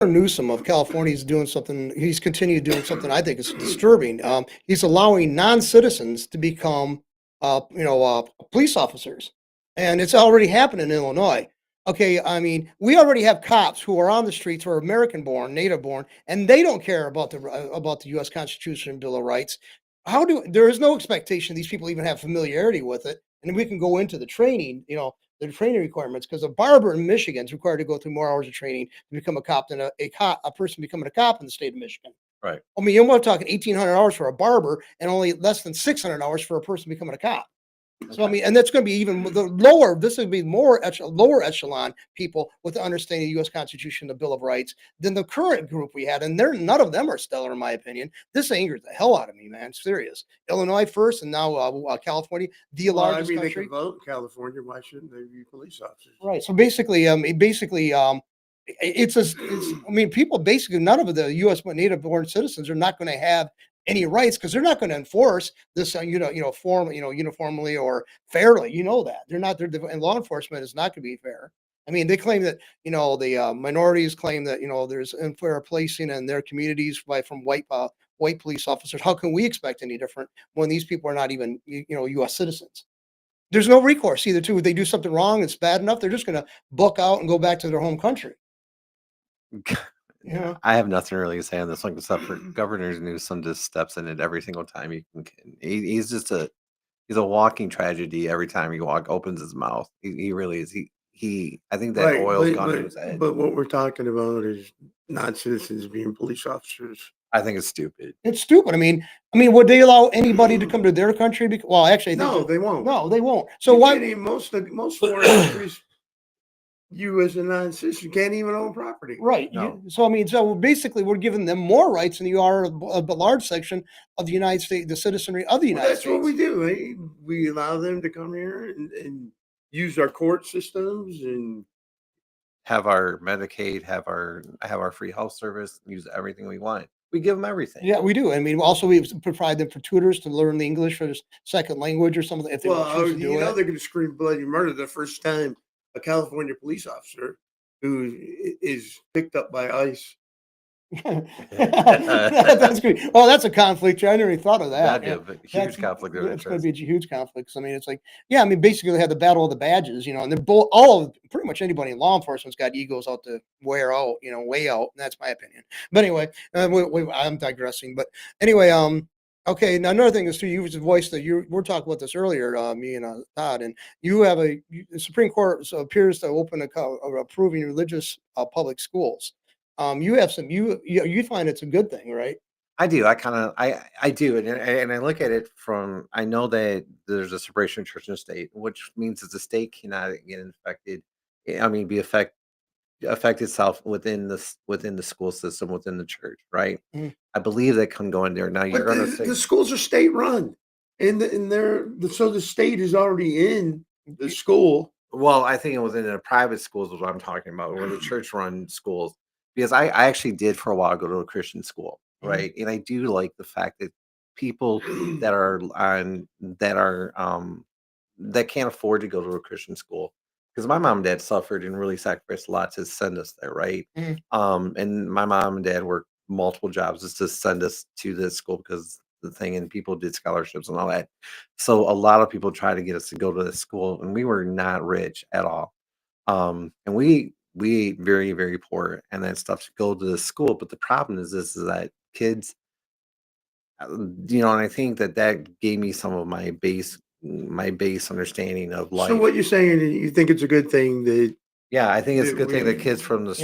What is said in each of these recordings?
Newsom of California is doing something. He's continued doing something I think is disturbing. He's allowing non-citizens to become, police officers, and it's already happened in Illinois. Okay, I mean, we already have cops who are on the streets who are American-born, native-born, and they don't care about the U.S. Constitution and Bill of Rights. There is no expectation these people even have familiarity with it, and we can go into the training, the training requirements, because a barber in Michigan is required to go through more hours of training to become a cop than a person becoming a cop in the state of Michigan. Right. I mean, you're talking 1,800 hours for a barber and only less than 600 hours for a person becoming a cop. So, I mean, and that's going to be even the lower, this would be lower echelon people with the understanding of the U.S. Constitution, the Bill of Rights, than the current group we had. And none of them are stellar, in my opinion. This angers the hell out of me, man. Serious. Illinois first, and now California, the largest country. They can vote in California. Why shouldn't they be police officers? Right. So basically, people basically, none of the U.S. native born citizens are not going to have any rights because they're not going to enforce this, uniformly or fairly. You know that they're not. And law enforcement is not going to be fair. I mean, they claim that the minorities claim that there's unfair placing in their communities from white police officers. How can we expect any different when these people are not even U.S. citizens? There's no recourse either. Too, if they do something wrong, it's bad enough. They're just going to book out and go back to their home country. Yeah, I have nothing really to say on this one except for Governor Newsom just steps in it every single time he can. He's just he's a walking tragedy every time he opens his mouth. He really is. I think that oil's gone to his head. But what we're talking about is non-citizens being police officers. I think it's stupid. It's stupid. I mean, would they allow anybody to come to their country? Well, actually, no, they won't. No, they won't. So why? Most foreign countries, you as a non-citizen can't even own property. Right. No. So basically, we're giving them more rights than you are a large section of the United States, the citizenry of the United States. That's what we do. Right? We allow them to come here and use our court systems and have our Medicaid, have our free health service, use everything we want. We give them everything. Yeah, we do. I mean, also we provide them for tutors to learn the English as second language or something. If they choose to do they're going to scream bloody murder the first time a California police officer who is picked up by ICE. That's great. Oh, that's a conflict. I never even thought of that. Huge conflict of interest. It's going to be a huge conflict. I mean, it's like, basically they had the battle of the badges, and they're pretty much anybody in law enforcement's got egos out to wear out, way out. And that's my opinion. But anyway, I'm digressing. But anyway, okay. Now another thing is too, you voiced that we're talking about this earlier, me and Todd, and you have the Supreme Court appears to open approving religious public schools. You have you find it's a good thing, right? I do. I do. And I look at it from, I know that there's a separation of church and state, which means that the state cannot get infected. Affect itself within the school system, within the church, right? Mm. I believe that can go in there. Now you're going to say the schools are state run, so the state is already in the school. Well, I think it was in the private schools is what I'm talking about, or the church run schools. Because I actually did for a while go to a Christian school, right? And I do like the fact that people that can't afford to go to a Christian school, because my mom and dad suffered and really sacrificed a lot to send us there, right? And my mom and dad worked multiple jobs just to send us to this school because the thing, and people did scholarships and all that. So a lot of people try to get us to go to this school, and we were not rich at all. And we ate very, very poor and that stuff to go to the school. But the problem is that kids, and I think that gave me some of my base understanding of life. So what you're saying, you think it's a good thing that? Yeah, I think it's a good thing that kids from the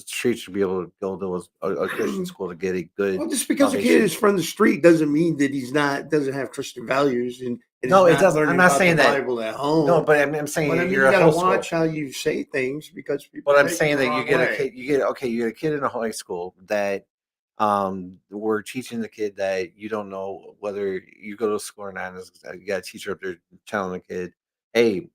street should be able to go to a Christian school to get a good. Well, just because a kid is from the street doesn't mean that doesn't have Christian values and no, it doesn't. I'm not saying that. Bible at home. No, but I'm saying but you're you gotta watch how you say things because people. But I'm saying that you get a kid. You get a kid in a high school that we're teaching the kid that you don't know whether you go to school or not. You got a teacher up there telling the kid, "Hey,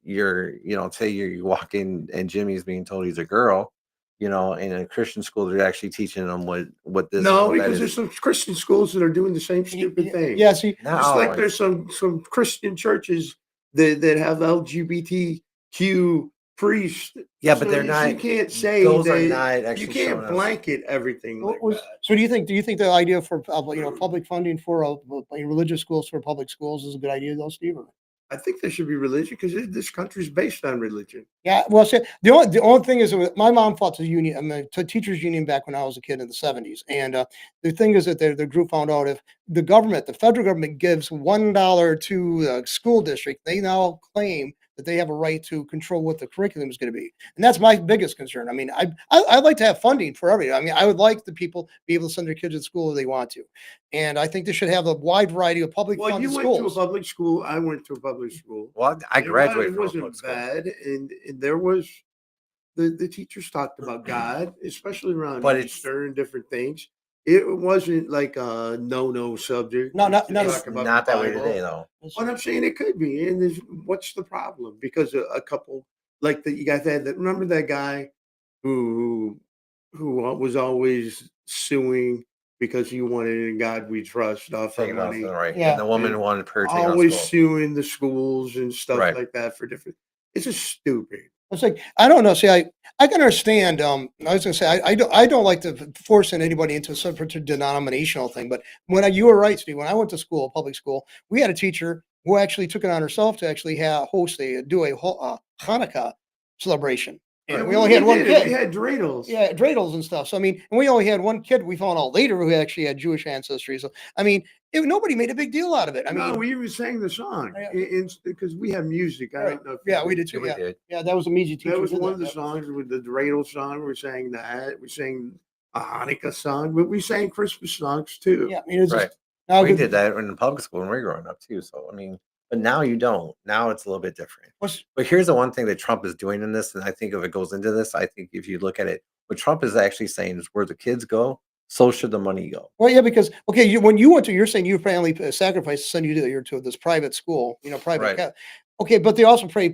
say you walk in and Jimmy's being told he's a girl." In a Christian school, they're actually teaching them what this. No, because there's some Christian schools that are doing the same stupid thing. Yeah, see, just like there's some Christian churches that have LGBTQ priest. Yeah, but So they're you not. can't say Those are that not you actually can't showing us. blanket everything like that. So do you think the idea for public funding for religious schools for public schools is a good idea, though, Steve? Or? I think there should be religion because this country's based on religion. Yeah, well, see, the only thing is that my mom fought the union, I mean, to teachers union back when I was a kid in the 70s. And the thing is that the group found out if the federal government gives $1 to a school district, they now claim that they have a right to control what the curriculum is going to be. And that's my biggest concern. I mean, I'd like to have funding for everything. I mean, I would like the people be able to send their kids to school if they want to. And I think they should have a wide variety of public Well, funded you went to a schools. public school. I went to a public school. Well, I graduated It from a public wasn't school. bad, and there was the teachers talked about God, especially around But it's Easter and different things. It wasn't like a no subject No, to not talk it's about not the that way Bible. today, though. But I'm saying it could be, and what's the problem? Because a couple like that you guys had that. Remember that guy who was always suing because he wanted "In God We Trust" stuff for Take it off money, the right. Yeah. And the woman And wanted her taken out of always school. suing the schools and stuff Right. like that for different. It's just stupid. It's like I don't know. See, I can understand. I was going to say I don't like to force anybody into some particular denominational thing. But you were right, Steve. When I went to school, public school, we had a teacher who actually took it on herself to actually do a Hanukkah celebration, and we only had one We kid. had dreidels. Yeah, dreidels and stuff. So I mean, and we only had one kid. We found out later who actually had Jewish ancestry. So I mean, nobody made a big deal out of it. I No, mean, we even sang the song Yeah. because we have music. I right. don't know. If Yeah, you we do. did too. We Yeah, did. yeah, that was a music teacher. That was did one of the that. songs with the dreidel song. We sang that. We sang a Hanukkah song, but we sang Christmas songs too. Yeah, I mean, it's Right. just now We did that in the public school when we were growing up too. So I mean, but now you don't. Now it's a little bit different. What's But here's the one thing that Trump is doing in this, and I think if it goes into this, I think if you look at it, what Trump is actually saying is where the kids go, so should the money go. Well, yeah, because okay, when you went to, you're saying your family sacrificed to send you to this private school, private. Right. Okay, but they also pay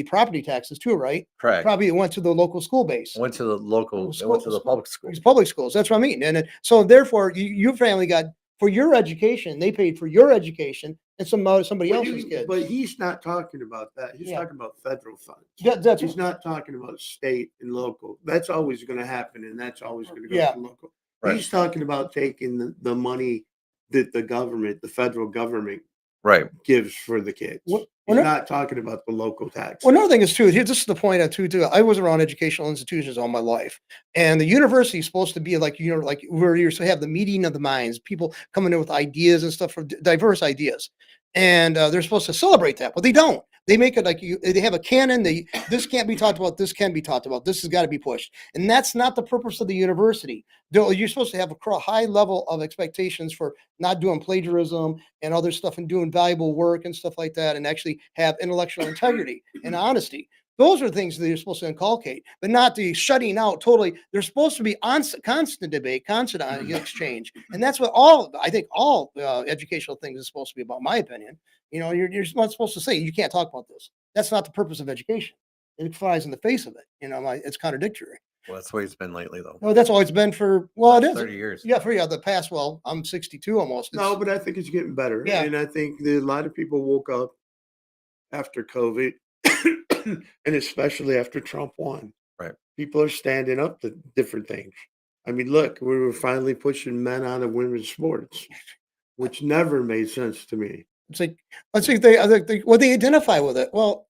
property taxes too, right? Correct. Probably it went to the local school base. Went to the local, it went to the public school. It's public schools. That's what I mean. And so therefore, your family got for your education. They paid for your education and somebody else's kids. But he's not talking about that. He's Yeah. talking about federal funds. That's He's not talking about state and local. That's always going to happen, and that's always going to go Yeah. to local. Right. He's talking about taking the money that the federal government Right. gives for the kids. He's not talking about the local tax. Well, another thing is too. This is the point too. I was around educational institutions all my life, and the university is supposed to be like like where you're supposed to have the meeting of the minds, people coming in with ideas and stuff for diverse ideas, and they're supposed to celebrate that, but they don't. They make it like they have a canon. This can't be talked about. This can be talked about. This has got to be pushed, and that's not the purpose of the university. You're supposed to have a high level of expectations for not doing plagiarism and other stuff and doing valuable work and stuff like that, and actually have intellectual integrity and honesty. Those are things that you're supposed to inculcate, but not the shutting out totally. There's supposed to be constant debate, constant exchange, and that's what I think all educational things is supposed to be about. My opinion, you're not supposed to say you can't talk about this. That's not the purpose of education. It flies in the face of it. It's contradictory. Well, that's the way it's been lately, though. No, that's all it's been for. Well, it is 30 years. Yeah, for the past. Well, I'm 62 almost. No, but I think it's getting better. Yeah. And I think that a lot of people woke up after COVID, and especially after Trump won. Right. People are standing up to different things. I mean, look, we were finally pushing men out of women's sports, which never made sense to me. It's like let's see they identify with it. Well,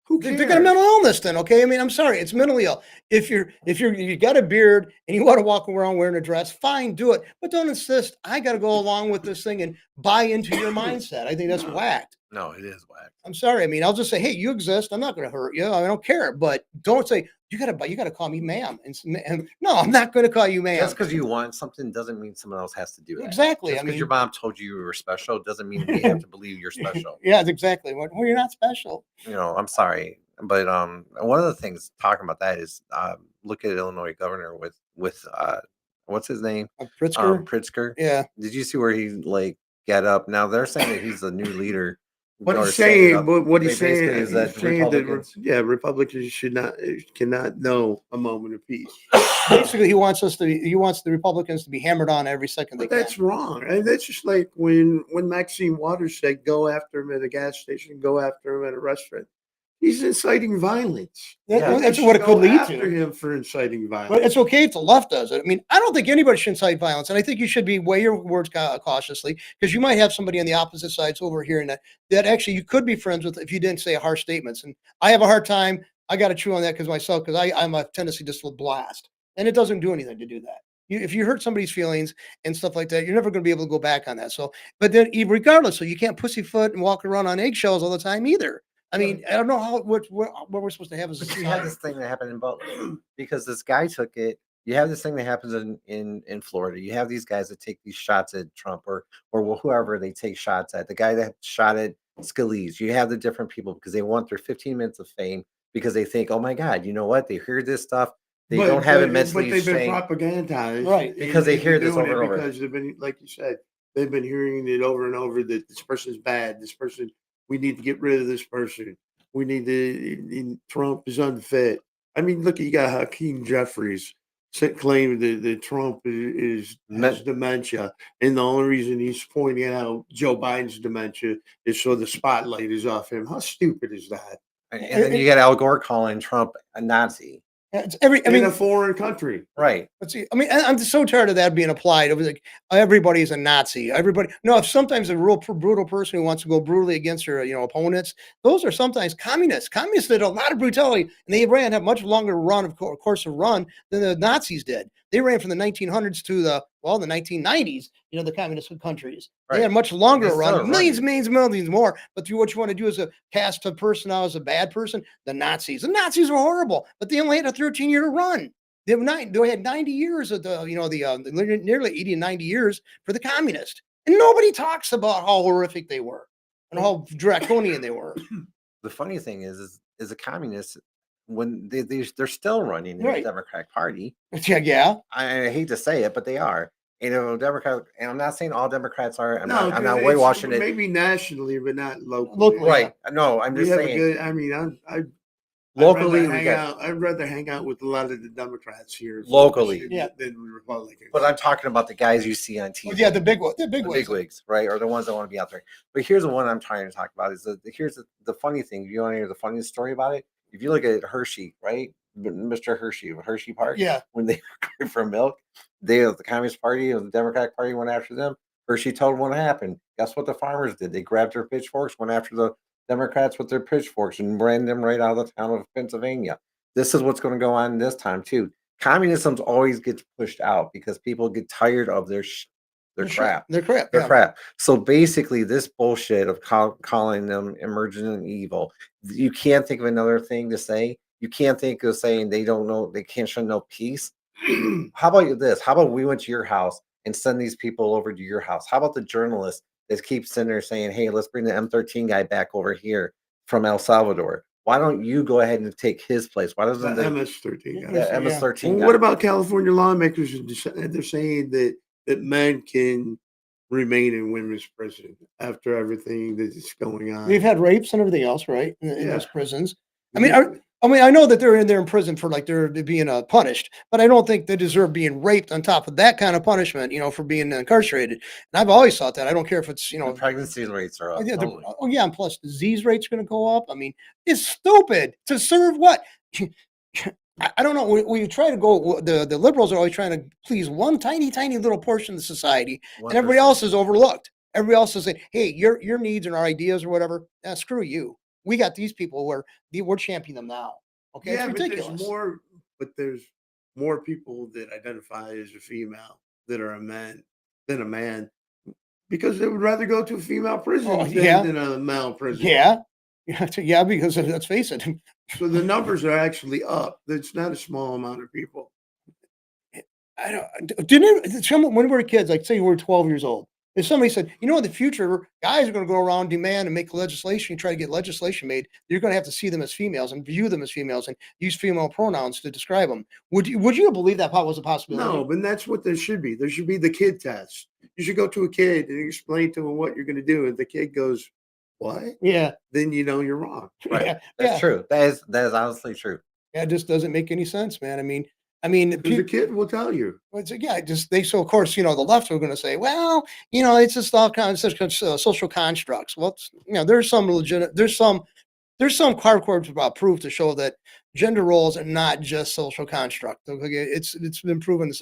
Who They cares? got a mental illness then, okay? I mean, I'm sorry, it's mentally ill. If you got a beard and you want to walk around wearing a dress, fine, do it. But don't insist, I gotta go along with this thing and buy into your mindset. I think that's whacked. No, it is whack. I'm sorry. I mean, I'll just say, hey, you exist. I'm not gonna hurt you. I don't care. But don't say you gotta call me ma'am. And no, I'm not gonna call you ma'am. Just because you want something doesn't mean someone else has to do that. Exactly. Just I because mean, your mom told you were special doesn't mean we have to believe you're special. yeah, it's exactly. Well, you're not special. I'm sorry, but one of the things talking about that is look at Illinois governor with what's his name? Pritzker. Pritzker. Yeah. Did you see where he get up? Now they're saying that he's the new leader. What or he's setting saying, up. what he's Basically saying is that he's saying Republicans- Republicans cannot know a moment of peace. Basically, he wants the Republicans to be hammered on every second they But that's can. wrong. And that's just like when Maxine Waters said, go after him at a gas station, go after him at a restaurant. He's inciting violence. Yeah. And they That's should what it could go lead after to. him for inciting But violence. it's okay if the left does it. I mean, I don't think anybody should incite violence, and I think you should weigh your words cautiously because you might have somebody on the opposite sides over here and that actually you could be friends with if you didn't say harsh statements. And I have a hard time. I got to chew on that because I'm a tendency just to blast, and it doesn't do anything to do that. If you hurt somebody's feelings and stuff like that, you're never going to be able to go back on that. So, but then regardless, so you can't pussyfoot and walk around on eggshells all the time either. I Yeah. mean, I don't know what we're supposed to have as a But you have society. this thing that happened in Butler because this guy took it. You have this thing that happens in Florida. You have these guys that take these shots at Trump or whoever they take shots at. The guy that shot at Scalise. You have the different people because they want their 15 minutes of fame because they think, oh my God, you know what? They hear this stuff. They don't have it mentally But they've been saying propagandized, Right. because they into hear this doing over it and over. because they've been, like you said, they've been hearing it over and over that this person's bad. This person, we need to get rid of this person. We need to. Trump is unfit. I mean, look, you got Hakeem Jeffries claiming that Trump has dementia, and the only reason he's pointing out Joe Biden's dementia is so the spotlight is off him. How stupid is that? And then you got Al Gore calling Trump a Nazi. It's I In mean, a foreign country. Right. let's see. I mean, I'm just so tired of that being applied. It was like everybody's a Nazi. Everybody. No, if sometimes a real brutal person who wants to go brutally against their opponents, those are sometimes communists. Communists did a lot of brutality, and they have much longer run of course of run than the Nazis did. They ran from the 1900s to the 1990s. The communist countries. They had Right. much longer they still run, are millions, running. millions, millions more. But what you want to do is a cast a person out as a bad person. The Nazis. The Nazis were horrible, but they only had a 13-year run. They had 90 years of nearly 80 and 90 years for the communists. And nobody talks about how horrific they were and how draconian they were. The funny thing is the communists when they're still running in the Right. Democratic Party. Yeah. I hate to say it, but they are. Democrat, and I'm not saying all Democrats are. I'm No, not 'cause it's whitewashing it. maybe nationally, but not locally. Locally, Right. No, I'm We just have a saying. good. I mean, I'd Locally, rather we hang got out. I'd rather hang out with a lot of the Democrats here Locally. than, Yeah. than Republicans. but I'm talking about the guys you see on TV. Yeah, the big one. The the big ones. bigwigs, right? Or the ones that want to be out there. But here's the one I'm trying to talk about is here's the funny thing. You want to hear the funniest story about it? If you look at Hershey, right? Mr. Hershey of Hershey Park, Yeah. when they were going for milk, the Communist Party and the Democratic Party went after them. Hershey told them what happened. Guess what the farmers did? They grabbed their pitchforks, went after the Democrats with their pitchforks, and ran them right out of the town of Pennsylvania. This is what's going to go on this time too. Communism always gets pushed out because people get tired of their crap. They're crap. They're Yeah. crap. So basically, this bullshit of calling them emergent and evil, you can't think of another thing to say. You can't think of saying they don't know, they can't show no peace. How about this? How about we went to your house and send these people over to your house? How about the journalists that keep sitting there saying, hey, let's bring the M13 guy back over here from El Salvador? Why don't you go ahead and take his place? Why doesn't The the MS-13 guy. Yeah. MS-13 Well, guy? what about California lawmakers? They're saying that men can remain in women's prison after everything that's going on. We've had rapes and everything else, right? In Yeah. those prisons. I know that they're in prison for they're being punished, but I don't think they deserve being raped on top of that kind of punishment, for being incarcerated. And I've always thought that. I don't care if it's, The pregnancy rates are up. yeah, Totally. and plus disease rates going to go up. I mean, it's stupid to serve what? I don't know. We try to go. The liberals are always trying to please one tiny, tiny little portion of the society, and everybody 1%. else is overlooked. Everybody else is saying, "Hey, your needs and our ideas or whatever. Screw you. We got these people where we're championing them now." Okay, Yeah, it's but ridiculous. there's more people that identify as a female that are a man than a man because they would rather go to a female prison Oh, yeah. than a male prison. Yeah, yeah. Because let's face it. So the numbers are actually up. It's not a small amount of people. I don't. Didn't someone when we were kids, like say we were 12 years old, if somebody said, in the future, guys are going to go around demand and make legislation, try to get legislation made, you're going to have to see them as females and view them as females and use female pronouns to describe them. Would you believe that was a possibility? No, but that's what there should be. There should be the kid test. You should go to a kid and explain to him what you're going to do. And the kid goes, "What?" Yeah. Then you know you're wrong. Right. Yeah. That's true. That is honestly true. Yeah, it just doesn't make any sense, man. I mean, The kid will tell you. so of course, the left are going to say, well, it's just all kinds of social constructs. Well, there's some there's some hardcore proof to show that gender roles are not just social construct. Okay, it's been proven in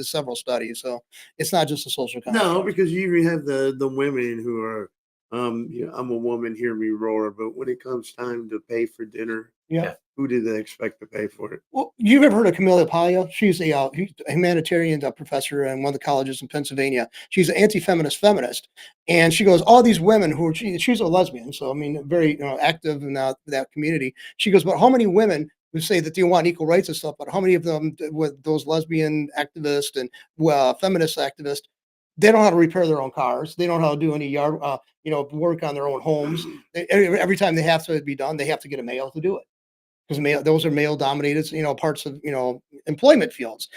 several studies, so it's not just a social No, construct. because you even have the women who are, I'm a woman, hear me roar. But when it comes time to pay for dinner, Yeah. Yeah. who do they expect to pay for it? Well, you've ever heard of Camilla Paglia? She's a humanitarian professor in one of the colleges in Pennsylvania. She's an anti-feminist feminist, and she goes, all these women who are she's a lesbian, so I mean, very active in that community. She goes, but how many women who say that they want equal rights and stuff, but how many of them with those lesbian activists and feminist activists, they don't know how to repair their own cars. They don't know how to do any yard, work on their own homes. Every time they have to be done, they have to get a male to do it because those are male dominated, parts of, employment fields.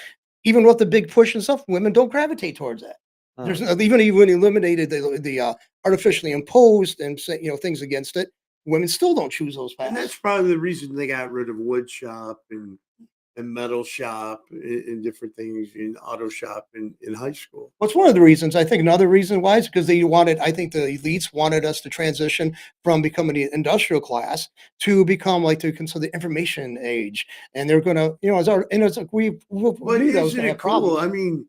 Even with the big push and stuff, women don't gravitate towards that. There's Mm. even eliminated the artificially imposed and things against it. Women still don't choose those And that's paths. probably the reason they got rid of wood shop and metal shop and different things in auto shop in high school. What's one of the reasons? I think another reason why is because they wanted. I think the elites wanted us to transition from becoming the industrial class to become like to consider the information age, and they're gonna, it's like we But knew that was isn't gonna it have cool? problems. I mean,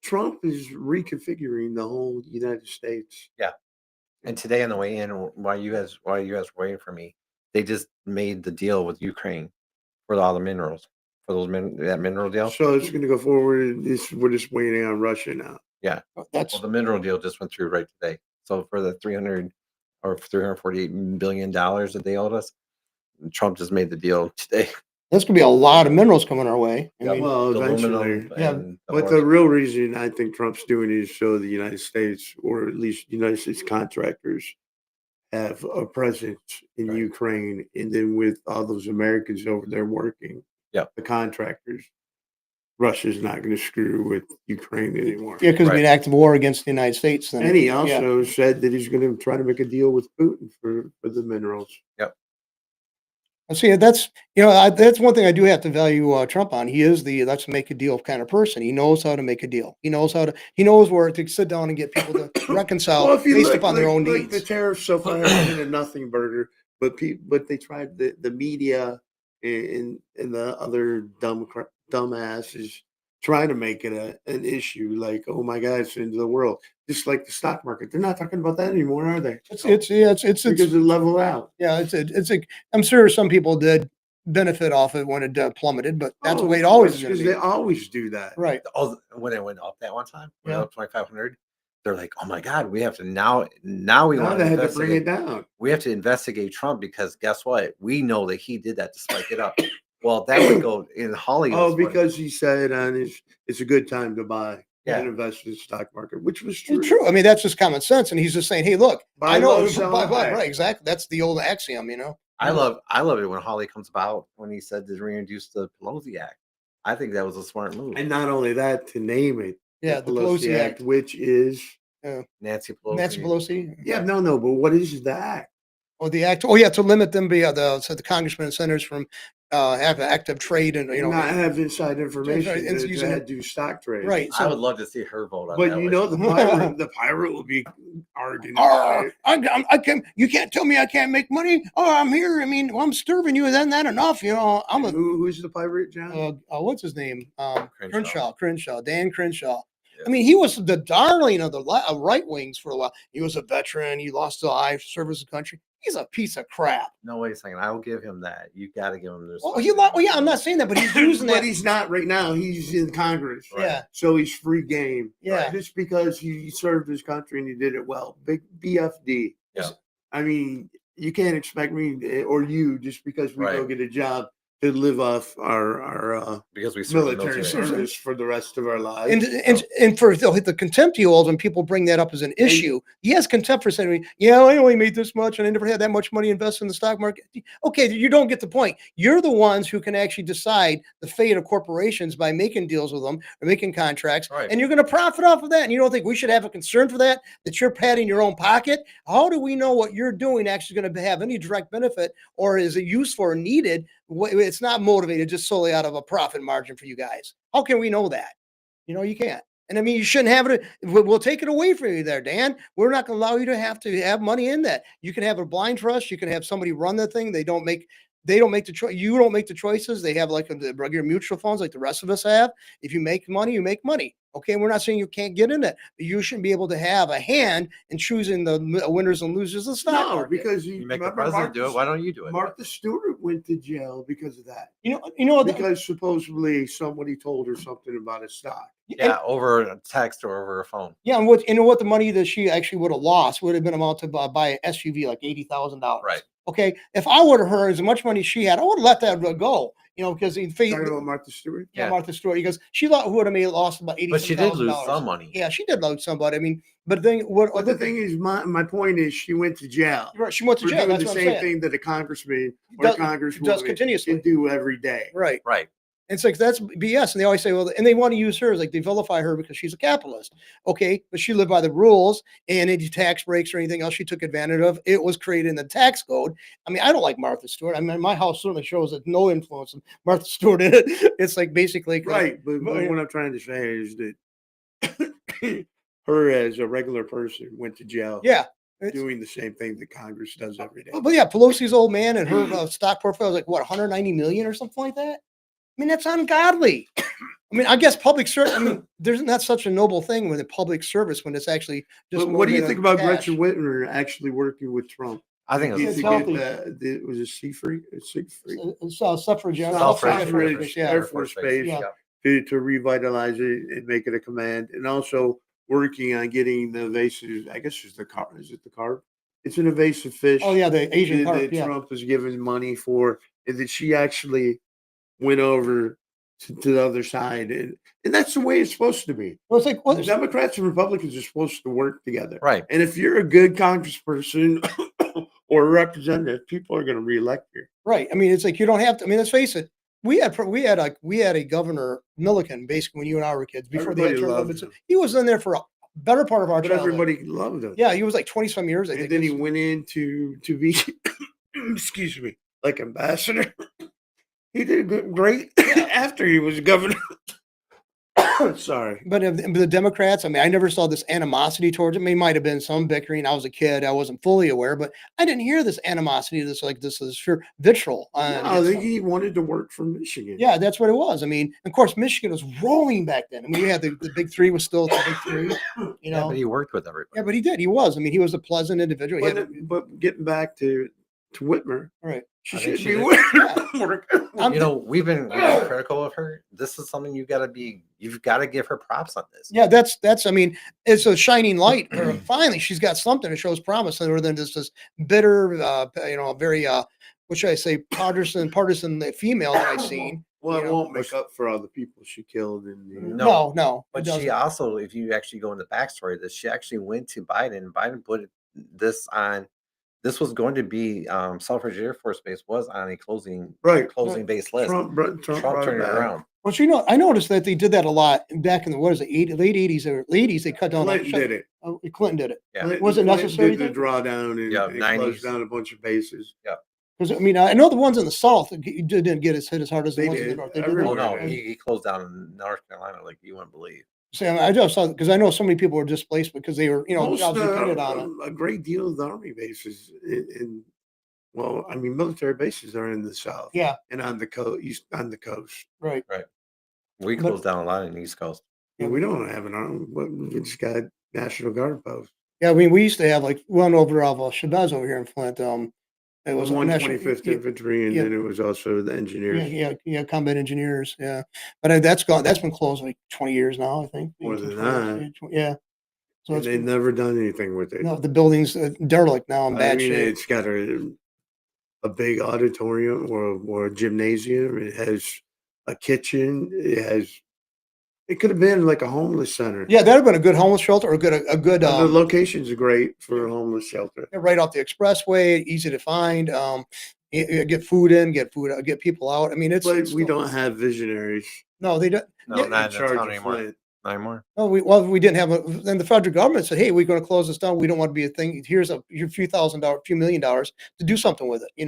Trump is reconfiguring the whole United States. Yeah. And today on the way in, while you guys were waiting for me, they just made the deal with Ukraine for all the minerals for that mineral deal. So it's going to go forward. We're just waiting on Russia now. Yeah. Well, That's the mineral deal just went through right today. So for the 348 billion dollars that they owed us, Trump just made the deal today. There's gonna be a lot of minerals coming our way. I Yep. mean, Well, The eventually. aluminum Yeah, and the But the ores. real reason I think Trump's doing it is so the United States, or at least United States contractors, have a presence in Right. Ukraine, and then with all those Americans over there working, Yep. the contractors, Russia's not going to screw with Ukraine anymore. yeah, because it'd be Right. an act of war against the United States. Then, And he yeah. also said that he's going to try to make a deal with Putin for the minerals. Yep. See, that's one thing I do have to value Trump on. He is the let's make a deal kind of person. He knows how to make a deal. He knows where to sit down and get people to reconcile Well, if you based look, upon their own like the needs. tariffs so far have been a nothing burger, but they tried the media and the other dumbasses trying to make it an issue. Like, oh my God, it's the end of the world. Just like the stock market, they're not talking about that anymore, are they? It's Because it leveled out. yeah, it's a. I'm sure some people did benefit off it when it plummeted, but that's the Oh, way of it always course, is going to because be. they always do that. Right. Oh, when it went up that one time, when it Yeah. went up 2,500, they're like, "Oh my God, we have to now we Now want they to had to bring it investigate. down. We have to investigate Trump because guess what? We know that he did that to spike it up." Well, that would go in Holly. Oh, Was funny. because he said on his, it's a good time to buy Yeah. and invest in the stock market, which was It's true. true. I mean, that's just common sense. And he's just saying, hey, look, Buy I know low, sell high. right, exactly. That's the old axiom, I love it when Holly comes about when he said to reintroduce the Pelosi Act. I think that was a smart move. And not only that, to name it, Yeah, the Pelosi Act. which is, Nancy Pelosi. Nancy Pelosi. yeah, no, but what is the act? Or the act. Oh, yeah, to limit them, the congressmen and senators from have active trade and Not have inside right, information it's to using it. do stock trades. Right. I would So, love to see her vote on But that. you know, the pirate will be arguing about it. I can't. You can't tell me I can't make money. Oh, I'm here. I mean, well, I'm serving you. Isn't that enough? I'm a. Who's the pirate, John? What's his name? Crenshaw. Dan Crenshaw. Yeah. I mean, he was the darling of the right wings for a while. He was a veteran. He lost the eye, service the country. He's a piece of crap. No, wait a second. I will give him that. You got to give him this. Oh, yeah, I'm not saying that, but he's using But that. he's not right now. He's in Congress. Right. Yeah, So he's free game. yeah. Just because he served his country and he did it well. Big BFD. Yeah. I mean, you can't expect me or you just because we go Right. get a job to live off our Because we serve the military service for the rest of our lives. And for the contempt he holds when people bring that up as an issue, he has contempt for saying, "Yeah, I only made this much, and I never had that much money invested in the stock market." Okay, you don't get the point. You're the ones who can actually decide the fate of corporations by making deals with them or making contracts, Right. and you're going to profit off of that. And you don't think we should have a concern for that? That you're padding your own pocket? How do we know what you're doing actually going to have any direct benefit, or is it useful or needed? It's not motivated just solely out of a profit margin for you guys. How can we know that? You can't. And I mean, you shouldn't have it. We'll take it away from you there, Dan. We're not going to allow you to have money in that. You can have a blind trust. You can have somebody run the thing. They don't make the choice. You don't make the choices. They have like the regular mutual funds like the rest of us have. If you make money, you make money. Okay. We're not saying you can't get in it, but you shouldn't be able to have a hand in choosing the winners and losers of the stock No, market. because You make the remember president do it. Why don't you do it? Martha Stewart went to jail because of that. You know what? Because supposedly somebody told her something about a stock. Yeah, over a text or over a phone. Yeah, and what you know what the money that she actually would have lost would have been amount to buy an SUV like $80,000. Right. Okay, if I would have heard as much money she had, I would have let that go. You know, because Talking about Martha Stewart. yeah, Yeah. Martha Stewart, because she would have lost about But she did lose $80,000. some money. Yeah, she did lose somebody. I mean, but then what? But the thing is, my point is, she went to jail right, she went to for jail. doing That's the what I'm same saying. thing that a congressman or Does- a congresswoman does continuously. can do every day. Right. Right. It's like that's BS, and they always say, well, and they want to use her as like they vilify her because she's a capitalist. Okay, but she lived by the rules, and any tax breaks or anything else she took advantage of, it was created in the tax code. I mean, I don't like Martha Stewart. I mean, my house certainly shows that no influence of Martha Stewart in it. It's like basically Right, but what I'm trying to say is that her as a regular person went to jail Yeah. It's, doing the same thing that Congress does every day. but yeah, Pelosi's old man and her stock portfolio is like what 190 million or something like that. I mean, that's ungodly. I mean, I guess public service. I mean, there's not such a noble thing with a public service when it's actually just. But what do you motivated think on about cash. Gretchen Whitmer actually working with Trump? I think To it's It's get healthy. was it C-free? C-free. Suffrage, yeah, Suffrage, yeah, Air Force Base. yeah. To revitalize it and make it a command, and also working on getting the invasive. I guess it's the carp. Is it the carp? It's an invasive fish. Oh yeah, the Asian that carp. Yeah, Trump was giving money for, and that she actually went over to the other side, and that's the way it's supposed to be. well, it's like The Democrats and Republicans are supposed to work together, right. and if you're a good congressperson or a representative, people are going to reelect you. right. I mean, it's like you don't have to. I mean, let's face it. We had a governor Milliken basically when you and I were kids before they had Everybody term loved limits. him. He was in there for a better part of our But childhood. everybody loved him. Yeah, he was like 20 some years. I And think. then he went in to be, excuse me, like ambassador. He did great after he was governor. Sorry. But the Democrats, I mean, I never saw this animosity towards him. It might have been some bickering. I was a kid. I wasn't fully aware, but I didn't hear this animosity, this is sure vitriol. I think he wanted to work for Michigan. Yeah, that's what it was. I mean, of course, Michigan was rolling back then. I mean, we had the big three was still the big three, you Yeah, know. but he worked with everybody. Yeah, but he did. He was. I mean, he was a pleasant individual. He had, But getting back to Whitmer, right. she I think should she be did. working. You know, we've been critical of her. This is something you've got to give her props on this. Yeah, that's. I mean, it's a shining light. Finally, she's got something that shows promise, other than just this bitter, very what should I say, partisan female that I've seen. Well, You it know, won't make up for all the people she killed. And No, it But doesn't. she also, if you actually go into the backstory of this, she actually went to Biden, and Biden put this on. This was going to be Selfridge Air Force Base was on a closing base list. Trump Trump turned it around. Well, I noticed that they did that a lot back in the late 80s or 80s. They cut down. Clinton did it. Clinton did it. Yeah. Was it necessary? Did the drawdown and, Yeah, and 90s. closed down a bunch of bases. Yeah. Because I mean, I know the ones in the South didn't get hit as hard as the They ones in the did. North. They did. Everywhere. Oh no, Yeah. he closed down in North Carolina like you wouldn't believe. So I just saw because I know so many people were displaced because they were, Most, jobs depended on it. a great deal of the army bases military bases are in the South. Yeah, And on the coast, on the coast. right. We But- closed down a lot in the East Coast. And we don't have an army. We just got National Guard posts. Yeah, I mean, we used to have like one over of Shabazz over here in Flint. It was a 125th national- Infantry, and yeah. then it was also the engineers. yeah, combat engineers. Yeah, but that's gone. That's been closed like 20 years now. I think More 18, than 20 that. years, yeah. So And it's they've never done anything with it. no, the building's derelict now in I bad mean, shape. it's got a big auditorium or a gymnasium. It has a kitchen. It could have been like a homeless center. Yeah, that'd have been a good homeless shelter or a good The location's great for a homeless shelter. right off the expressway, easy to find. Get food in, get people out. I mean, it's But we don't have visionaries No, they don't. No, Yeah, not in in charge town of anymore. Flint. Not anymore. No, we didn't have then the federal government said, hey, we're going to close this down. We don't want to be a thing. Here's a few few $1 million to do something with it,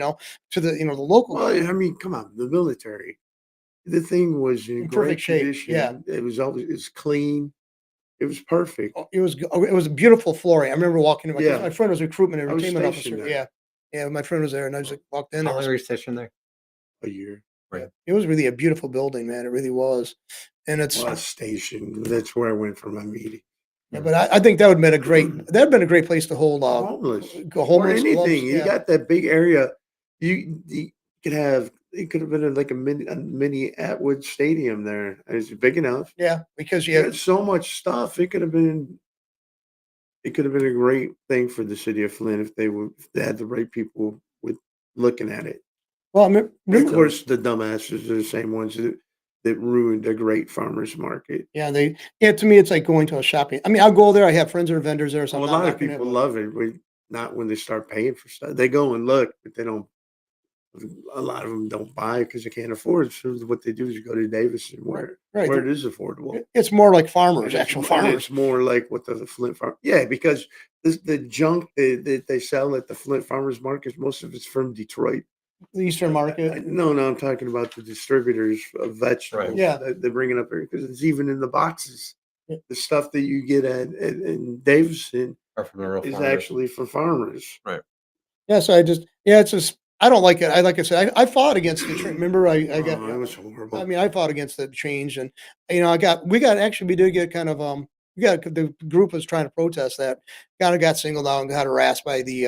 to the the local. Well, I mean, come on, the military. The thing was in In great perfect shape, condition. yeah. It's clean. It was perfect. It was a beautiful flooring. I remember walking in, Yeah. my friend was recruitment and I was entertainment stationed officer. there. Yeah. Yeah, my friend was there, and I just walked in How there. long were you stationed there? A year. Yeah, Right. it was really a beautiful building, man. It really was. And it's Well, station. That's where I went for my meeting. yeah, but I think that would have been a great place to hold Homeless go or homeless clubs. anything. You Yeah. got that big area. You could have. It could have been like a mini Atwood Stadium there. It's big enough. Yeah, because You had so much stuff. It could have been. It could have been a great thing for the city of Flint if they had the right people with looking at it. well, I And of remember, course, the dumbasses are the same ones that ruined a great farmers market. yeah, to me it's like going to a shopping. I mean, I'll go there. I have friends that are vendors there, so Well, I'm a not lot of knocking it, people but love it, not when they start paying for stuff. They go and look, but they don't. A lot of them don't buy because they can't afford it. So what they do is you go to Davidson right. where it is affordable. It's more like farmers, And actual and farmers. it's more like what the Flint farm. Yeah, because the junk that they sell at the Flint farmers markets, most of it's from Detroit. The Eastern market. No, I'm talking about the distributors of vegetables. Yeah. That they bring it up here because it's even in the boxes. Yeah. The stuff that you get in Davidson Or from the real is farmers. actually for farmers. Right. Yeah, so it's just I don't like it. Like I said, I fought against the remember I got Oh, it was horrible. I mean, I fought against the change, and we did get kind of the group was trying to protest that, kind of got singled out and got harassed by the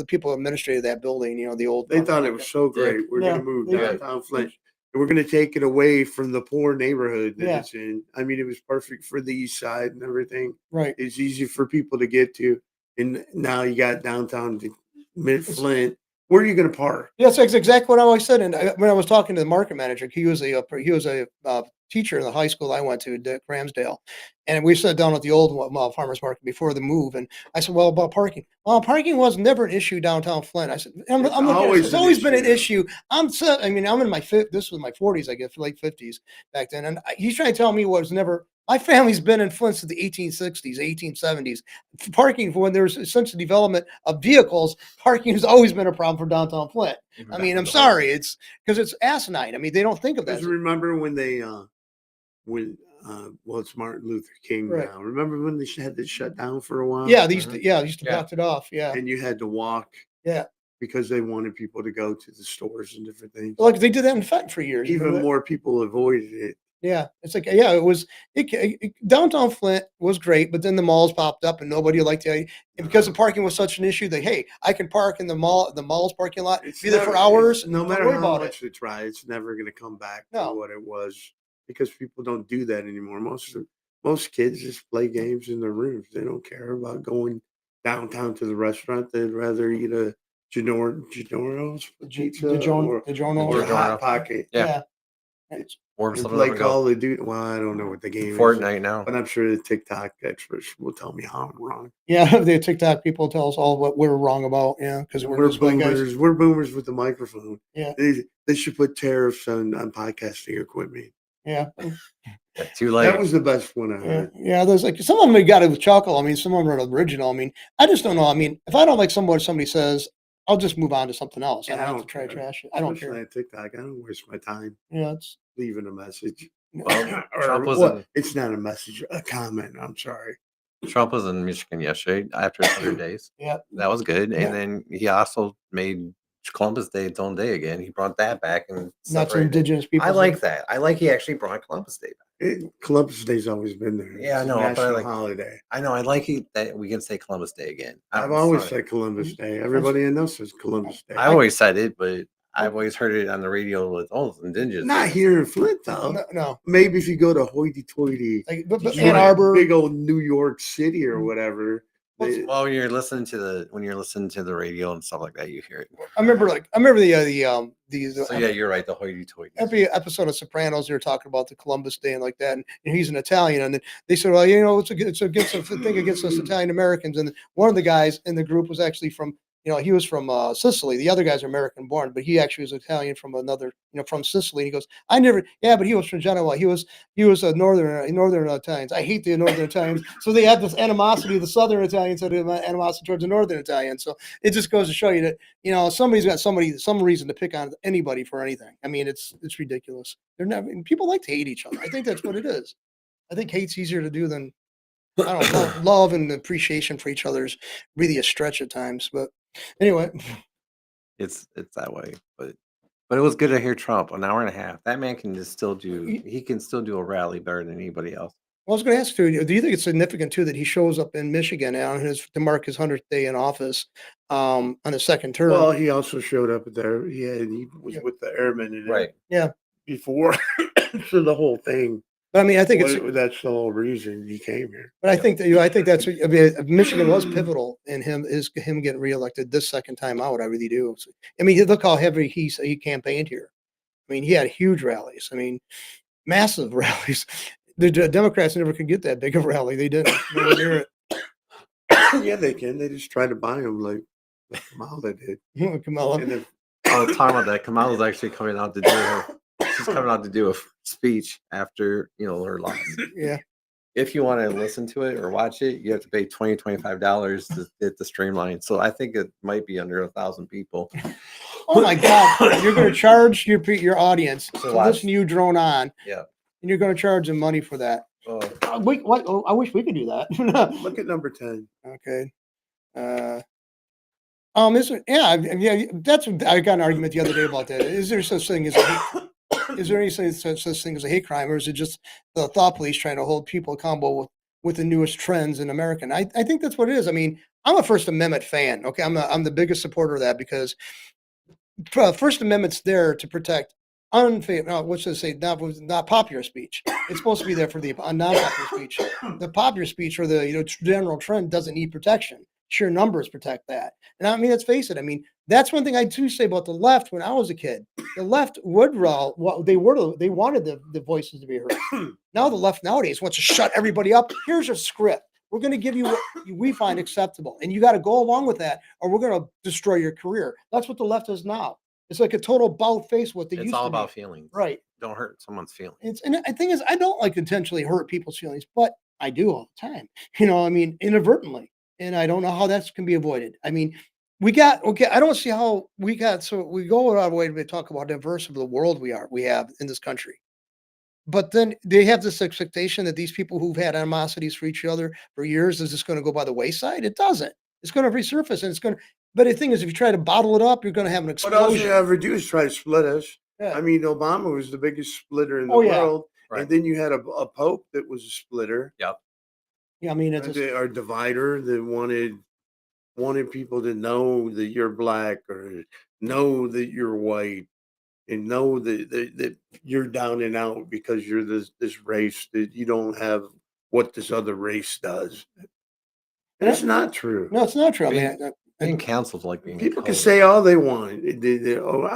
people who administrated that building. The old They farmers thought it market. was so Yeah. great. We're Yeah, gonna move they did. downtown Flint. And we're gonna take it away from the poor neighborhood that Yeah. it's in. I mean, it was perfect for the east side and everything. Right. It's easy for people to get to. And now you got downtown to mid Flint. Where are you gonna park? Yes, that's exactly what I always said. And when I was talking to the market manager, he was a teacher in the high school I went to, Dick Ramsdale, and we sat down at the old farmers market before the move. And I said, "Well, about parking. Well, parking was never an issue downtown Flint." I said, "I'm, It's I'm looking at it. always It's an always been an issue. issue. I mean, I'm in my this was my 40s, I guess, late 50s back then. And he's trying to tell me what was never. My family's been in Flint since the 1860s, 1870s. Parking when there's since the development of vehicles, parking has always been a problem for downtown Flint. Even I back mean, when I'm the sorry, it's because it's asinine. I mean, they don't think of that. Because remember when they well, it's Martin Luther King Right. now. Remember when they had to shut down for a while? Yeah, they used to Yeah. block it off. Yeah, And you had to walk yeah. because they wanted people to go to the stores and different things. Like they did that in Fenton for years. Even remember that? more people avoided it. Yeah, it's like it was. Downtown Flint was great, but then the malls popped up, and nobody liked the idea. And because the parking was such an issue, that hey, I can park in the mall's parking lot, be there for hours. No don't matter worry how about much it. they try, it's never going to come back No. to what it was because people don't do that anymore. Most kids just play games in their rooms. They don't care about going downtown to the restaurant. They'd rather eat a Ginorno's pizza or a DiGiorno. Hot Pocket. Yeah. It's- Or And something play like Call of Duty. Well, I don't know what the game is, Fortnite now. but I'm sure the TikTok experts will tell me how I'm wrong. yeah, the TikTok people tell us all what we're wrong about. Yeah, because we're just like guys. boomers. We're boomers with the microphone. Yeah, They should put tariffs on podcasting equipment. yeah. Yeah, too late. That was the best one I Yeah, heard. yeah. There's like some of them we got it with chuckle. I mean, some of them are original. I mean, I just don't know. I mean, if I don't like somebody says, I'll just move on to something else. I Yeah, don't have to try to care. trash it. I don't Especially care. on TikTok. I don't waste my time Yeah, it's leaving a message. Well, Or Trump was what? in It's not a message, a comment. I'm sorry. Trump was in Michigan yesterday after 100 days. yeah. That was good. Yeah. And then he also made Columbus Day its own day again. He brought that back and That's separated it. indigenous people. I like that. I like he actually brought Columbus Day back. Columbus Day's always been there. Yeah, I It's a know, but I national like- holiday. I know. I like that we can say Columbus Day again. I've always said Columbus Day. Everybody I know says Columbus Day. I always said it, but I've always heard it on the radio with it's indigenous. Not here in Flint though. No. Maybe if you go to hoity-toity, Like, but Detroit, Ann Arbor. big old New York City or whatever. Well, when you're listening to the radio and stuff like that, you hear it. I remember So yeah, you're right. The hoity-toity. every episode of Sopranos, they were talking about the Columbus Day and like that, and he's an Italian, and then they said, well, it's against a thing against us Italian Americans, and one of the guys in the group was actually from, he was from Sicily. The other guys are American born, but he actually was Italian from another, from Sicily. And he goes, but he was from Genoa. He was a northern Italians. I hate the northern Italians. So they had this animosity. The southern Italians had an animosity towards the northern Italians. So it just goes to show you that, somebody's got some reason to pick on anybody for anything. I mean, it's ridiculous. People like to hate each other. I think that's what it is. I think hate's easier to do than I don't know, love and appreciation for each other is really a stretch at times. But anyway, It's that way, but it was good to hear Trump an hour and a half. That man can just still do. y- He can still do a rally better than anybody else. I was going to ask you, do you think it's significant too that he shows up in Michigan on his to mark his 100th day in office on his second term? Well, he also showed up there. He was Yeah, with the airmen and Right. yeah. before, so the whole thing. But I mean, I think it's. That's the whole reason he came here. But I Yep. think that I think that's. I mean, Michigan was pivotal in him getting reelected this second time out. I really do. So, I mean, look how heavy he campaigned here. I mean, he had huge rallies. I mean, massive rallies. The Democrats never could get that big of a rally. They didn't. Nowhere near Yeah, they can. They just try to buy him like Kamala did. it. Kamala. And if Oh, talking about that, Kamala's actually coming out to do her. She's coming out to do a speech after her loss. Yeah. If you want to listen to it or watch it, you have to pay $25 to get the streamline. So I think it might be under 1,000 people. Oh my God! You're going to charge your audience to watch. listen to you drone on, Yeah. and you're going to charge them money for that. Oh, What? Oh, I wish we could do that. look at number 10. Okay. Yeah. That's I got an argument the other day about that. Is there such thing as is there any such thing as a hate crime, or is it just the thought police trying to hold people accountable with the newest trends in America? And I think that's what it is. I mean, I'm a First Amendment fan. Okay, I'm the biggest supporter of that because First Amendment's there to protect what's to say, not popular speech. It's supposed to be there for the non-popular speech. The popular speech or the general trend doesn't need protection. Sheer numbers protect that. And I mean, let's face it. I mean, that's one thing I do say about the left. When I was a kid, the left would they wanted the voices to be heard. Now the left nowadays wants to shut everybody up. Here's a script. We're going to give you what we find acceptable, and you got to go along with that, or we're going to destroy your career. That's what the left is now. It's like a total bout face. What they it's used all to about be. feelings. Right. Don't hurt someone's feelings. And the thing is, I don't like intentionally hurt people's feelings, but I do all the time. I mean, inadvertently, and I don't know how that can be avoided. I mean, I don't see how we go out of our way to talk about how diverse of the world we have in this country. But then they have this expectation that these people who've had animosities for each other for years is just going to go by the wayside. It doesn't. It's going to resurface, and it's going to. But the thing is, if you try to bottle it up, you're going to have an What else you explosion. ever do is try to split us. Yeah. I mean, Obama was the biggest splitter in the Oh, yeah. world. Right. And then you had a pope that was a splitter. Yep. Yeah, I mean, it's Our divider that wanted people to know that you're black or know that you're white and know that you're down and out because you're this race, that you don't have what this other race does. And it's not true. no, it's not true. I Being- mean, Being canceled like being People can cold. say all they want. I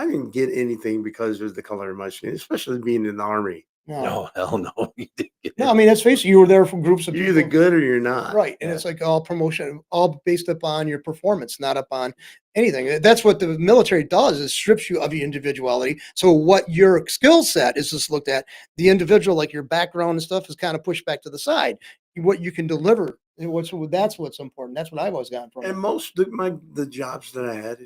didn't get anything because of the color of my skin, especially being in the army. No, hell no. You didn't get No, I mean, let's face it, you were there for groups of You're people. either good or you're not. Right. And Yeah. it's like all promotion, all based upon your performance, not upon anything. That's what the military does, is strips you of your individuality. So what your skill set is just looked at. The individual, like your background and stuff, is kind of pushed back to the side. What you can deliver, and that's what's important. That's what I've always gotten from it. And most of the jobs that I had,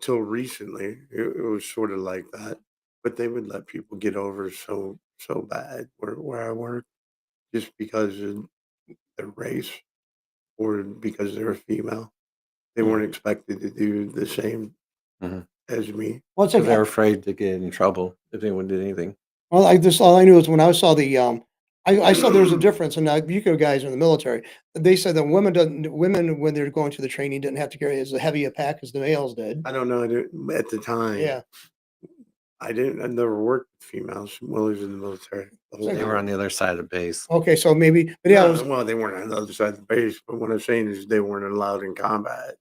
till recently, it was sort of like that. But they would let people get over so bad where I work, just because of their race or because they're a female. They weren't expected to do the same Mhm. as me. Well, it's Because they're like, afraid to get in trouble if anyone did anything. well, all I knew is when I saw I saw there was a difference, and you guys are in the military. They said that women when they're going through the training didn't have to carry as heavy a pack as the males did. I don't know. At the time, Yeah. I never worked with females while I was in the military. The whole They They time. were on the other side of base. Okay, so maybe, but yeah, Well, they weren't on the other side of the base, but what I'm saying is they weren't allowed in combat.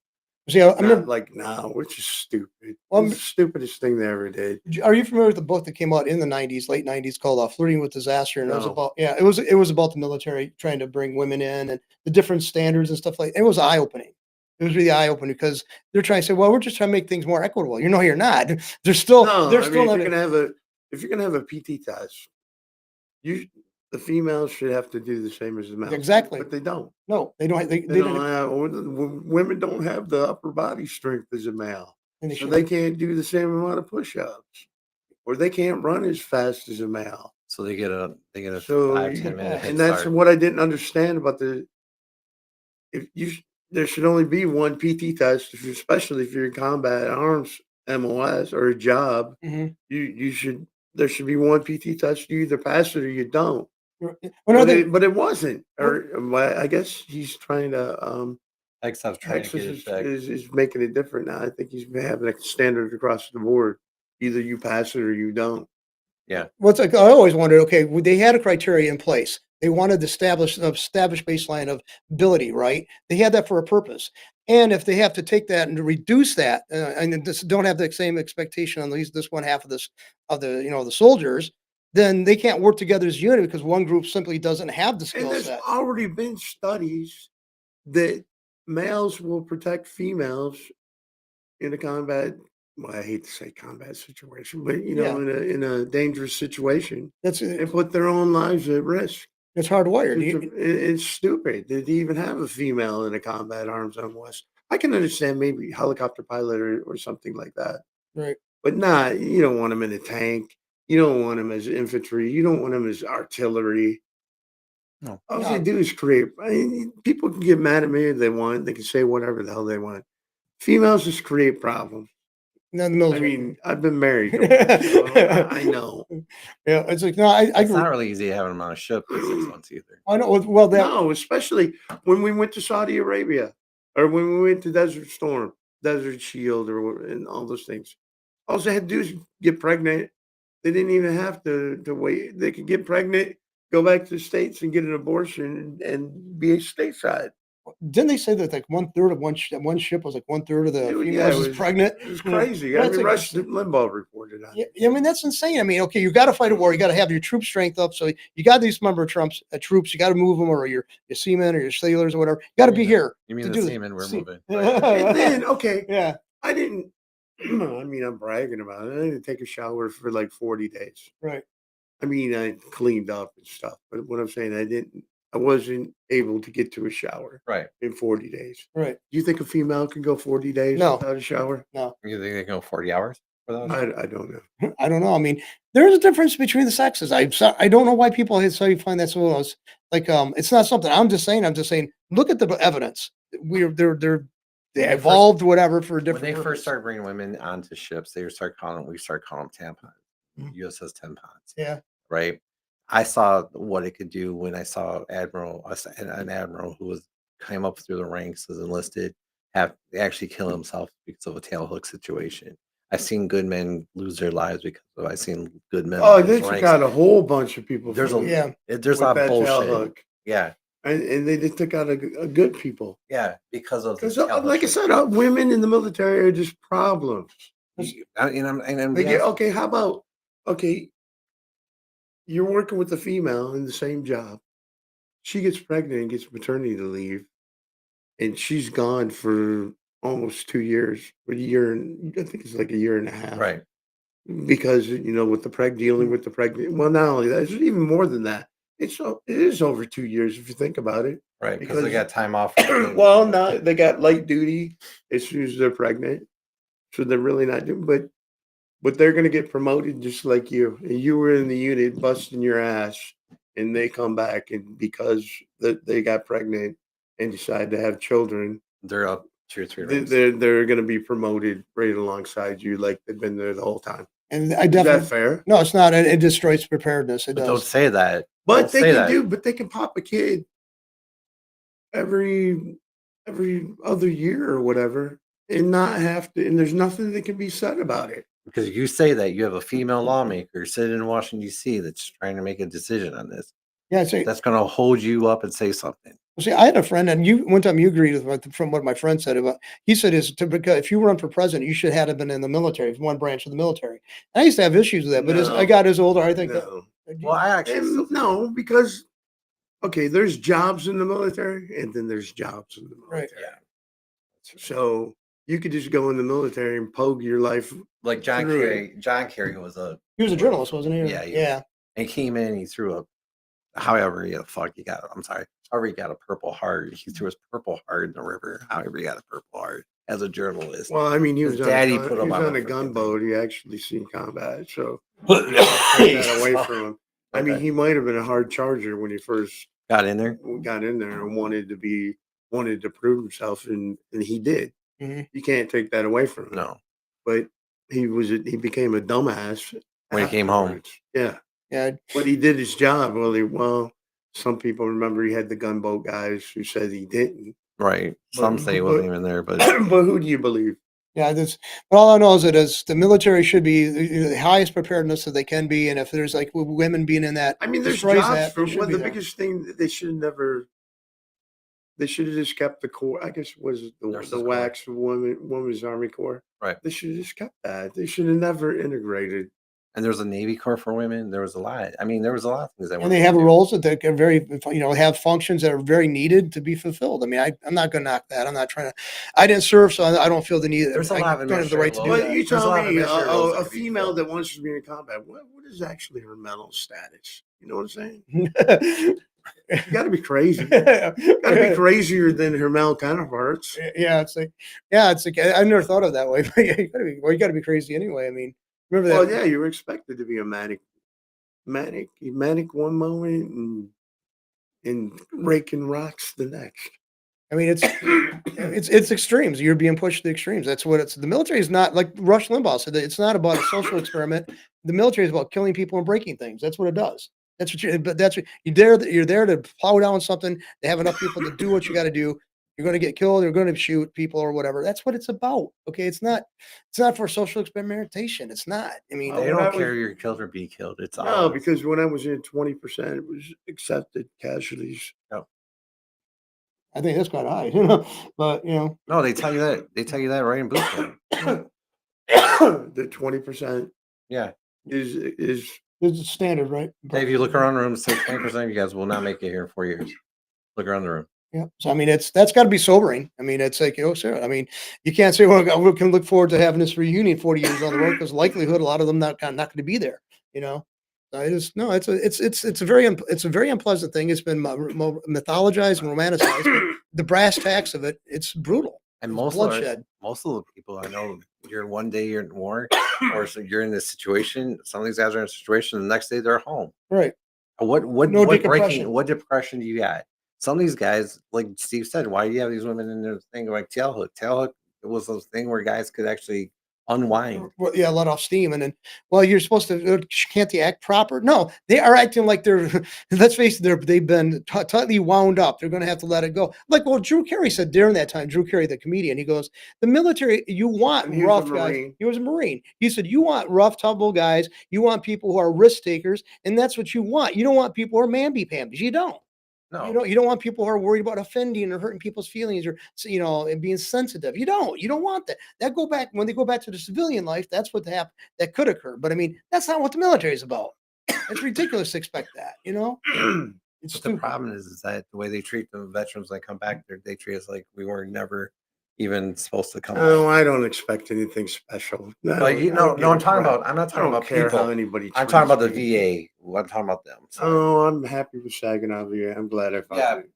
see, I Not remember. like now, which is stupid. Well, It's the stupidest thing they ever did. Are you familiar with the book that came out in the '90s, late '90s, called "Flirting with Disaster"? And it was No. about it was about the military trying to bring women in and the different standards and stuff like. It was eye opening. It was really eye opening because they're trying to say, well, we're just trying to make things more equitable. You're not. They're still No, they're I still mean, not. if you're gonna have a PT test, the females should have to do the same as the males. Exactly. But they don't. No, they don't. They They don't didn't. have, women don't have the upper body strength as a male. And they So should. they can't do the same amount of push-ups. Or they can't run as fast as a male. So they get a So, 5-10 minute head and that's start. what I didn't understand about if there should only be one PT test, especially if you're in combat arms MOS or a job. Mhm. There should be one PT test. You either pass it or you don't. Well, no, they But it wasn't. what Or I guess he's trying to Texas trying to Texas get it checked. is making it different now. I think he's having a standard across the board. Either you pass it or you don't. Yeah. What's like, I always wondered, okay, they had a criteria in place. They wanted to establish baseline of ability, right? They had that for a purpose. And if they have to take that and to reduce that, and then just don't have the same expectation on this one half of the soldiers, then they can't work together as a unit because one group simply doesn't have the And skill there's set. already been studies that males will protect females in a combat. Well, I hate to say combat situation, but Yeah, in a dangerous situation, that's and put their own lives at risk. it's hardwired. It's stupid to even have a female in a combat arms MOS. I can understand maybe helicopter pilot or something like that, Right. but not. You don't want them in a tank. You don't want them as infantry. You don't want them as artillery. No. All they No, do is create. People can get mad at me if they want. They can say whatever the hell they want. Females just create problems. not in the I military. mean, I've been married to one, so I know. Yeah, it's like no, I It's not really easy having them on a ship for 6 months either. I know. Well, that No, especially when we went to Saudi Arabia or when we went to Desert Storm, Desert Shield, and all those things. All they had to do is get pregnant. They didn't even have to wait. They could get pregnant, go back to the States and get an abortion and be stateside. didn't they say that like one third of one ship was like one third of the Dude, yeah, females was pregnant? it was You know, crazy. yeah, I it's mean, like Rush Limbaugh reported on yeah, it. yeah, I mean that's insane. I mean, okay, you got to fight a war. You got to have your troop strength up. So you got these member troops. You got to move them, or your seamen or your sailors or whatever. You got to be here You mean to the do seamen we're see- moving? And then, okay, yeah, I didn't. I mean, I'm bragging about it. I didn't take a shower for like 40 days. right. I mean, I cleaned up and stuff, but what I'm saying, I wasn't able to get to a shower Right. in 40 days. Right. Do you think a female can go 40 days No. without a shower? No, You think they can go 40 hours for those? I don't know. I don't know. I mean, there's a difference between the sexes. I don't know why people so you find that so like it's not something I'm just saying. I'm just saying look at the evidence. They When they evolved whatever for a When different they purpose. first started bringing women onto ships, we started calling them tampons. Mhm. USS tampons. Yeah. Right. I saw what it could do when I saw an admiral who came up through the ranks as enlisted have actually kill himself because of a tailhook situation. I've seen good men lose their lives I've seen good men. Oh, lose they took ranks. out a whole bunch of people. There's from- a Yeah. there's a with lot of that tail bullshit. hook. Yeah, And they just took out a good people. yeah, because of the Because, tailhook like I shit. said, women in the military are just problems. And They get okay. How about okay? You're working with a female in the same job. She gets pregnant and gets maternity leave, and she's gone for almost 2 years. A year and I think it's like a year and a half. right. Because with the dealing with the pregnant. Well, not only that, it's even more than that. It is over 2 years if you think about it. Right, because they Because- got time off. from- Well, no, they got light duty as soon as they're pregnant, so they're really not doing. But they're going to get promoted just like you. And you were in the unit busting your ass, and they come back and because they got pregnant and decide to have children, They're up 2 or 3 they- ranks. they're going to be promoted right alongside you, like they've been there the whole time. And I Is that definitely fair? no, it's not. It destroys preparedness. It But don't does. say that. But Don't they say can that. do. But they can pop a kid every other year or whatever, and not have to. And there's nothing that can be said about it. Because you say that you have a female lawmaker sitting in Washington, D.C. that's trying to make a decision on this. Yeah. So That's going to hold you up and say something. see, I had a friend, and one time you agreed with from what my friend said about. He said because if you run for president, you should have been in the military, one branch of the military. And I used to have issues with that, but as I No. got as older, I think No. Well, I actually still And no, because okay, there's jobs in the military, and then there's jobs in the military. Right. Yeah. So you could just go in the military and poke your life. Like John Through Kerry. John Kerry was he was a journalist, wasn't he? Yeah, he Yeah. and came in. He threw a however he got. I'm sorry. However he got a Purple Heart. He threw his Purple Heart in the river. However he got a Purple Heart as a journalist. Well, I mean, he His was daddy on a, put he him was on on a a freaking gunboat. He actually seen combat, so take that away from him. I mean, Okay. he might have been a hard charger when he first Got in there. got in there and wanted to prove himself, and he did. Mhm. You can't take that away from him. No, But he became a dumbass when he came home. afterwards. Yeah, Yeah, but he did his job. Some people remember he had the gunboat guys who said he didn't. Right. Some But say he wasn't even there, but but who do you believe? yeah. But all I know is that as the military should be the highest preparedness that they can be, and if there's like women being in that I mean, there's destroys jobs that, for they should be the there. biggest thing that they should have never. They should have just kept the Corps. I guess was it the Nurses Corps. WACS Women's Army Corps. right. They should have just kept that. They should have never integrated. And there was a Navy Corps for women. There was a lot. I mean, there was a lot of things that And were they have roles that they can have functions that are very needed to be fulfilled. I mean, I'm not going to knock that. I'm not trying to. I didn't serve, so I don't feel the need. There's a I lot of don't have the right to do administrative But that. you There's a tell lot of me, administrative roles that a could be female filled. that wants to be in combat, what is actually her mental status? You know what I'm saying? You got to be crazy. Got to be crazier than her male counterparts. Yeah, it's like I never thought of it that way. But yeah, you got to be crazy anyway. I mean, remember that? Well, yeah, you were expected to be a manic one moment and raking rocks the next. I mean, it's extremes. You're being pushed to the extremes. That's what it's. The military is not like Rush Limbaugh said. It's not about a social experiment. The military is about killing people and breaking things. That's what it does. That's what you. But that's what you're there to plow down something. They have enough people to do what you got to do. You're going to get killed. You're going to shoot people or whatever. That's what it's about. Okay, it's not. It's not for social experimentation. It's not. I mean, They when I don't was- care you're killed or be killed. It's No, all because when I was in 20%, it was accepted casualties. I think that's quite high. But no. They tell you that. They tell you that right in boot camp. The 20% Yeah. is it's standard, right? Hey, if you look around the room, say 20% of you guys will not make it here in 4 years. Look around the room. Yeah. So I mean, that's got to be sobering. I mean, it's like, Sarah. I mean, you can't say, well, we can look forward to having this reunion 40 years on the road because likelihood a lot of them not going to be there. I just no. It's a very unpleasant thing. It's been mythologized and romanticized. But the brass tacks of it, it's brutal. And It's most bloodshed. of the people I know, one day you're in war, or so you're in this situation. Some of these guys are in a situation. The next day they're home. Right. What No what decompression. what depression do you got? Some of these guys, like Steve said, why do you have these women in their thing like tail hook? Tail hook, it was a thing where guys could actually unwind. Well, yeah, let off steam, and then, well, you're supposed to can't they act proper? No, they are acting like they're. Let's face it, they've been tightly wound up. They're going to have to let it go. Like, well, Drew Carey said during that time. Drew Carey, the comedian, he goes, "The military, you want And he was rough a guys." Marine. He was a Marine. He said, "You want rough, tumble guys. You want people who are risk takers, and that's what you want. You don't want people who are mamby-pambies. You don't." No, You don't want people who are worried about offending or hurting people's feelings or and being sensitive. You don't want that. When they go back to the civilian life, that's what that could occur. But I mean, that's not what the military is about. It's ridiculous to expect that. It's but the stupid. problem is that the way they treat the veterans when they come back, they treat us like we were never even supposed to come Oh, back. I don't expect anything special. But I I'm don't give not a talking crap. about. I'm not I talking don't about care people. how anybody. I'm talking about the treats me. VA. I'm talking about them. Sorry. Oh, I'm happy with Saginaw VA. I'm glad I found Yeah, it.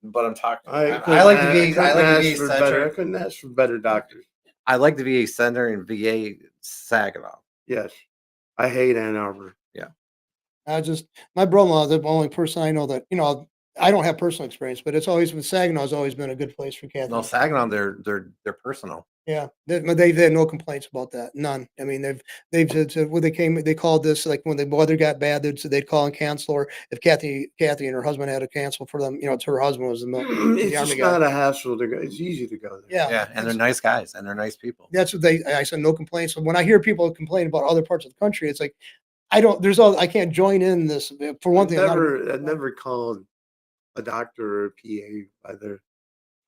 but I'm talking. I I like the VA. I couldn't like the ask VA for better. I center. couldn't ask for better doctors. I like the VA center and VA Saginaw. Yes, I hate Ann Arbor. My brother-in-law is the only person I know that I don't have personal experience, but it's always Saginaw's always been a good place for Kathy. No, Saginaw, they're personal. Yeah, they've had no complaints about that. None. I mean, they've said when they called this like when the weather got bad, they'd call and cancel, or if Kathy and her husband had to cancel for them, it's her husband was the It's army just guy. not a hassle to go. It's easy to go there. Yeah, Yeah, and they're nice guys and they're nice people. that's what I said. No complaints. When I hear people complain about other parts of the country, it's like I can't join in this. For one thing, I've never called a doctor or a PA by their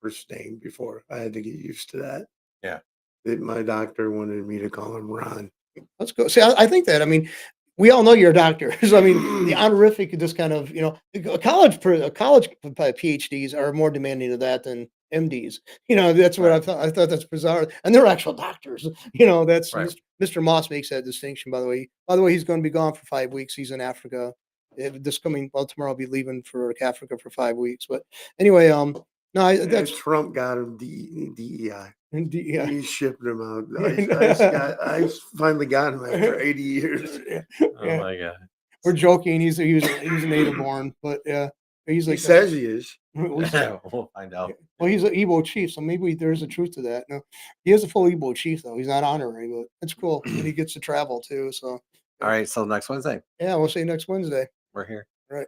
first name before. I had to get used to that. Yeah. My doctor wanted me to call him Ron. let's go. See, I think that. I mean, we all know you're a doctor. So I mean, the honorific just kind of college PhDs are more demanding of that than MDs. That's what I thought. I thought that's bizarre, and they're actual doctors. That's Right. Mr. Moss makes that distinction. By the way, he's going to be gone for 5 weeks. He's in Africa. Tomorrow I'll be leaving for Africa for 5 weeks. But anyway, no, that's Trump got him DEI. yeah. He's shipping him out. Yeah. I finally got him after 80 years. Oh my god. We're joking. He was a native born, but yeah, he's He like says he is. we say, We'll find out. well, he's an Igbo chief, so maybe there's a truth to that. No, he is a full Igbo chief though. He's not honorary, but it's cool, and he gets to travel too. So All right. So next Wednesday, yeah, we'll see you next Wednesday. we're here. Right.